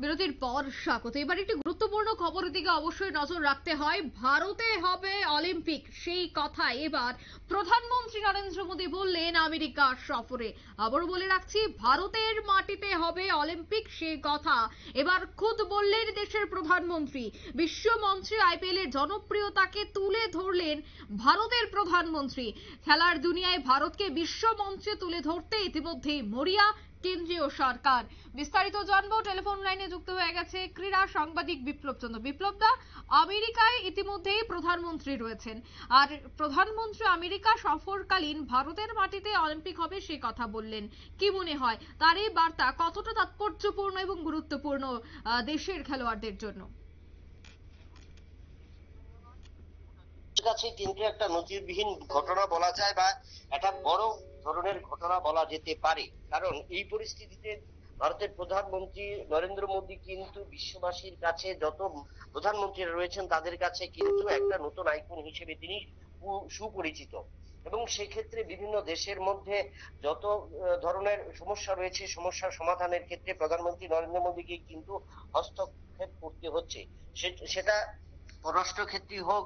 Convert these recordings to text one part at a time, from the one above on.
বিরতির পর স্বাগত। এবার একটি গুরুত্বপূর্ণ খবরের দিকে অবশ্যই নজর রাখতে হয়। ভারতে হবে অলিম্পিক, সেই কথা এবার প্রধানমন্ত্রী নরেন্দ্র মোদী বললেন আমেরিকা সফরে। আবারও বলে রাখছি, ভারতের মাটিতে হবে অলিম্পিক, সেই কথা এবার খুদ বললেন দেশের প্রধানমন্ত্রী। বিশ্ব মঞ্চে আইপিএল এর জনপ্রিয়তাকে তুলে ধরলেন ভারতের প্রধানমন্ত্রী। খেলার দুনিয়ায় ভারতকে বিশ্ব মঞ্চে তুলে ধরতে ইতিমধ্যেই মরিয়া কেন্দ্রীয় সরকার। বিস্তারিত জানবো, টেলিফোন লাইনে যুক্ত হয়ে গেছে ক্রীড়া সাংবাদিক বিপ্লব চন্দ্র। বিপ্লব দা, আমেরিকায় ইতিমধ্যেই প্রধানমন্ত্রী রয়েছেন, আর প্রধানমন্ত্রী আমেরিকা সফরকালীন ভারতের মাটিতে অলিম্পিক হবে সে কথা বললেন। কি মনে হয় তার এই বার্তা কতটা তাৎপর্যপূর্ণ এবং গুরুত্বপূর্ণ দেশের খেলোয়াড়দের জন্য? কাছে কিন্তু একটা নজিরবিহীন ঘটনা বলা যায়, বা একটা বড় ধরনের ঘটনা বলা যেতে পারে। কারণ এই পরিস্থিতিতে ভারতের প্রধানমন্ত্রী নরেন্দ্র মোদী কিন্তু বিশ্ববাসীর কাছে, যত প্রধানমন্ত্রীরা রয়েছেন তাদের কাছে কিন্তু একটা নতুন আইকন হিসেবে তিনি সুপরিচিত। এবং সেক্ষেত্রে বিভিন্ন দেশের মধ্যে যত ধরনের সমস্যা রয়েছে, সমস্যার সমাধানের ক্ষেত্রে প্রধানমন্ত্রী নরেন্দ্র মোদীকে কিন্তু হস্তক্ষেপ করতে হচ্ছে। সেটা পররাষ্ট্র ক্ষেত্রে হোক,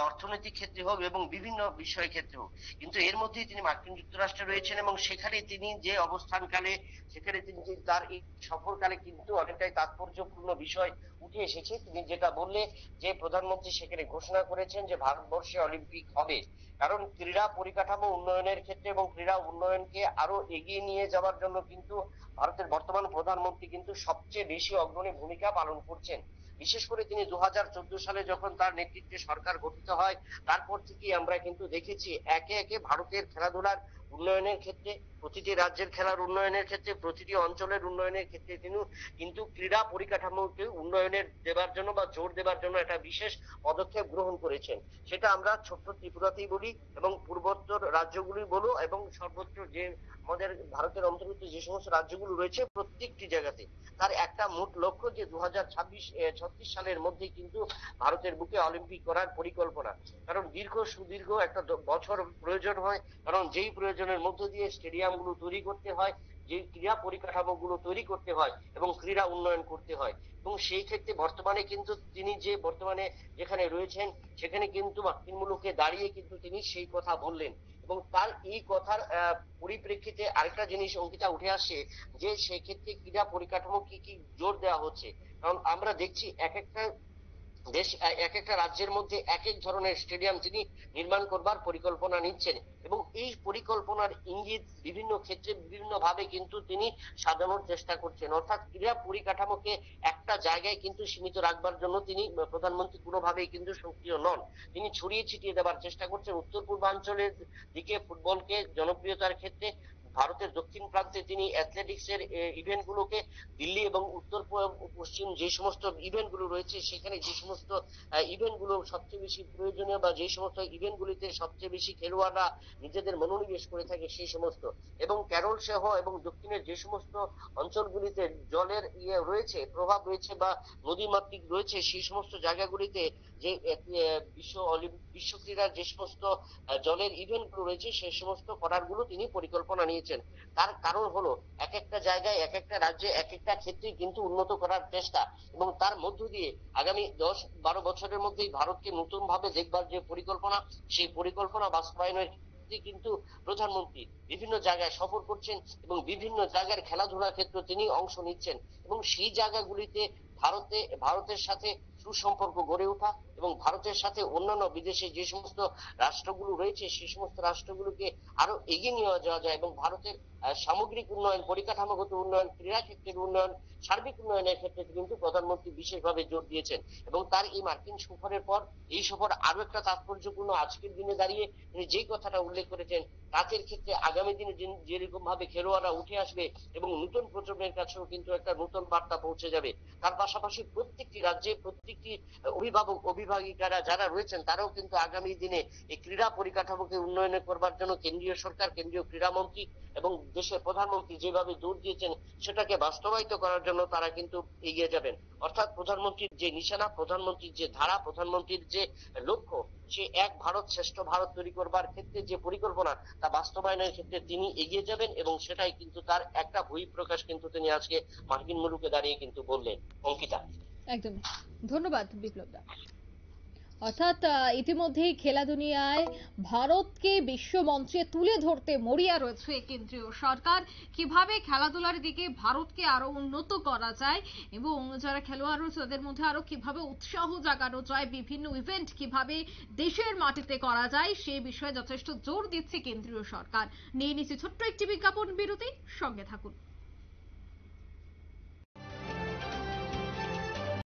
অর্থনৈতিক ক্ষেত্রে হোক, এবং বিভিন্ন বিষয়ের ক্ষেত্রে হোক। কিন্তু এর মধ্যেই তিনি মার্কিন যুক্তরাষ্ট্রে রয়েছেন, এবং সেখানে তিনি যে অবস্থানকালে, সেখানে তিনি তার এই সফরকালে কিন্তু অনেকটাই তাৎপর্যপূর্ণ বিষয় উঠে এসেছে। তিনি যেটা বললে যে প্রধানমন্ত্রী সেখানে ঘোষণা করেছেন যে ভারতবর্ষে অলিম্পিক হবে। কারণ ক্রীড়া পরিকাঠামো উন্নয়নের ক্ষেত্রে এবং ক্রীড়া উন্নয়নকে আরো এগিয়ে নিয়ে যাওয়ার জন্য কিন্তু ভারতের বর্তমান প্রধানমন্ত্রী কিন্তু সবচেয়ে বেশি অগ্রণী ভূমিকা পালন করছেন। বিশেষ করে তিনি 2014 সালে যখন তার নেতৃত্বে সরকার গঠিত হয়, তারপর থেকেই আমরা কিন্তু দেখেছি একে একে ভারতের খেলাধুলার উন্নয়নের ক্ষেত্রে, প্রতিটি রাজ্যের খেলার উন্নয়নের ক্ষেত্রে, প্রতিটি অঞ্চলের উন্নয়নের ক্ষেত্রে তিনি কিন্তু ক্রীড়া পরিকাঠামোকে উন্নয়নের দেবার জন্য বা জোর দেবার জন্য একটা বিশেষ পদক্ষেপ গ্রহণ করেছেন। সেটা আমরা ছোট্ট ত্রিপুরাতেই বলি এবং পূর্বোত্তর রাজ্যগুলি বলো, এবং সর্বোচ্চ যে আমাদের ভারতের অন্তর্গত যে সমস্ত রাজ্যগুলো রয়েছে প্রত্যেকটি জায়গাতে তার একটা মূল লক্ষ্য যে 2036 সালের মধ্যে কিন্তু ভারতের বুকে অলিম্পিক করার পরিকল্পনা। কারণ সুদীর্ঘ একটা বছর প্রয়োজন হয়, কারণ যেই প্রয়োজনের মধ্য দিয়ে স্টেডিয়াম গুলো তৈরি করতে হয়, যে ক্রীড়া পরিকাঠামো গুলো তৈরি করতে হয় এবং ক্রীড়া উন্নয়ন করতে হয়। এবং সেই ক্ষেত্রে বর্তমানে কিন্তু তিনি যে বর্তমানে যেখানে রয়েছেন সেখানে কিন্তু মার্কিন মুলুকে দাঁড়িয়ে কিন্তু তিনি সেই কথা বললেন। এবং তার এই কথার পরিপ্রেক্ষিতে আরেকটা জিনিস অঙ্কিতা উঠে আসে, যে সেক্ষেত্রে ক্রীড়া পরিকাঠামো কি কি জোর দেওয়া হচ্ছে। কারণ আমরা দেখছি এক একটা দেশ, এক একটা রাজ্যের মধ্যে এক এক ধরনের স্টেডিয়াম তিনি নির্মাণ করবার পরিকল্পনা নিচ্ছেন, এবং এই পরিকল্পনার ইঙ্গিত বিভিন্ন ক্ষেত্রে বিভিন্ন ভাবে কিন্তু তিনি সাজানোর চেষ্টা করছেন। অর্থাৎ ক্রীড়া পরিকাঠামোকে একটা জায়গায় কিন্তু সীমিত রাখবার জন্য তিনি প্রধানমন্ত্রী কোনোভাবেই কিন্তু সক্রিয় নন। তিনি ছড়িয়ে ছিটিয়ে দেওয়ার চেষ্টা করছেন উত্তর পূর্বাঞ্চলের দিকে ফুটবলকে জনপ্রিয়তার ক্ষেত্রে। ভারতের দক্ষিণ প্রান্তে তিনি অ্যাথলেটিক্স এর ইভেন্ট গুলোকে, দিল্লি এবং উত্তর পশ্চিম যে সমস্ত ইভেন্ট গুলো রয়েছে সেখানে যে সমস্ত ইভেন্ট গুলো সবচেয়ে বেশি প্রয়োজনীয়, বা যে সমস্ত ইভেন্ট গুলিতে সবচেয়ে বেশি খেলোয়াড়রা নিজেদের মনোনিবেশ করে থাকে সেই সমস্ত, এবং কেরল সহ এবং দক্ষিণের যে সমস্ত অঞ্চলগুলিতে জলের রয়েছে, প্রভাব রয়েছে বা নদীমাতৃক রয়েছে, সেই সমস্ত জায়গাগুলিতে যে বিশ্ব ক্রীড়ার যে সমস্ত জলের ইভেন্ট গুলো রয়েছে সেই সমস্ত করার গুলো তিনি পরিকল্পনা নিয়েছেন। তার কারণ হলো এক একটা জায়গায়, এক একটা রাজ্যে, এক একটা ক্ষেত্রে কিন্তু উন্নত করার চেষ্টা, এবং তার মধ্য দিয়ে আগামী 10-12 বছরের মধ্যেই ভারতকে নতুন ভাবে দেখবার যে পরিকল্পনা, সেই পরিকল্পনা বাস্তবায়নের কিন্তু প্রধানমন্ত্রী বিভিন্ন জায়গায় সফর করছেন এবং বিভিন্ন জায়গার খেলাধুলার ক্ষেত্রে তিনি অংশ নিচ্ছেন। এবং সেই জায়গাগুলিতে ভারতের সাথে সুসম্পর্ক গড়ে ওঠা এবং ভারতের সাথে অন্যান্য বিদেশে যে সমস্ত রাষ্ট্রগুলো রয়েছে সেই সমস্ত রাষ্ট্রগুলোকে আরো এগিয়ে নিয়ে যাওয়া যায়, এবং ভারতের সামগ্রিক উন্নয়ন, পরিকাঠামোগত উন্নয়ন, ক্রীড়া ক্ষেত্রের উন্নয়ন, সার্বিক উন্নয়নের ক্ষেত্রে কিন্তু প্রধানমন্ত্রী বিশেষভাবে জোর দিয়েছেন। এবং তার এই মার্কিন সফরের পর এই সফর আরো একটা তাৎপর্যপূর্ণ। আজকের দিনে দাঁড়িয়ে তিনি যেই কথাটা উল্লেখ করেছেন, কাজের ক্ষেত্রে আগামী দিনে যেরকম ভাবে খেলোয়াড়রা উঠে আসবে এবং নতুন প্রজন্মের কাছেও কিন্তু একটা নতুন বার্তা পৌঁছে যাবে। তার পাশাপাশি প্রত্যেকটি রাজ্যে প্রত্যেকটি অভিভাবক অভিভাবিকারা যারা রয়েছেন তারাও কিন্তু আগামী দিনে এই ক্রীড়া পরিকাঠামোকে উন্নয়ন করবার জন্য কেন্দ্রীয় সরকার, কেন্দ্রীয় ক্রীড়া মন্ত্রী এবং দেশের প্রধানমন্ত্রী যেভাবে জোর দিয়েছেন সেটাকে বাস্তবায়িত করার জন্য তারা কিন্তু এগিয়ে যাবেন। অর্থাৎ প্রধানমন্ত্রীর যে নিশানা, প্রধানমন্ত্রীর যে ধারা, প্রধানমন্ত্রীর যে লক্ষ্য, সে এক ভারত শ্রেষ্ঠ ভারত তৈরি করবার ক্ষেত্রে যে পরিকল্পনা তা বাস্তবায়নের ক্ষেত্রে তিনি এগিয়ে যাবেন এবং সেটাই কিন্তু তার একটা বহিঃপ্রকাশ কিন্তু তিনি আজকে মার্কিন মুলুকে দাঁড়িয়ে কিন্তু বললেন। অঙ্কিতা। একদমই। ধন্যবাদ বিপ্লব দা। অর্থাৎ ইতিমধ্যেই খেলা দুনিয়ায় ভারতকে বিশ্ব মঞ্চে তুলে ধরতে মরিয়া রয়েছে কেন্দ্রীয় সরকার। কিভাবে খেলাধুলার দিকে ভারতকে আরো উন্নত করা যায় এবং যারা খেলোয়াড় রয়েছে তাদের মধ্যে আরো কিভাবে উৎসাহ জাগানো যায়, বিভিন্ন ইভেন্ট কিভাবে দেশের মাটিতে করা যায় সেই বিষয়ে যথেষ্ট জোর দিচ্ছে কেন্দ্রীয় সরকার। নিয়ে নিচ্ছে ছোট্ট একটি বিজ্ঞাপন বিরতি, সঙ্গে থাকুন।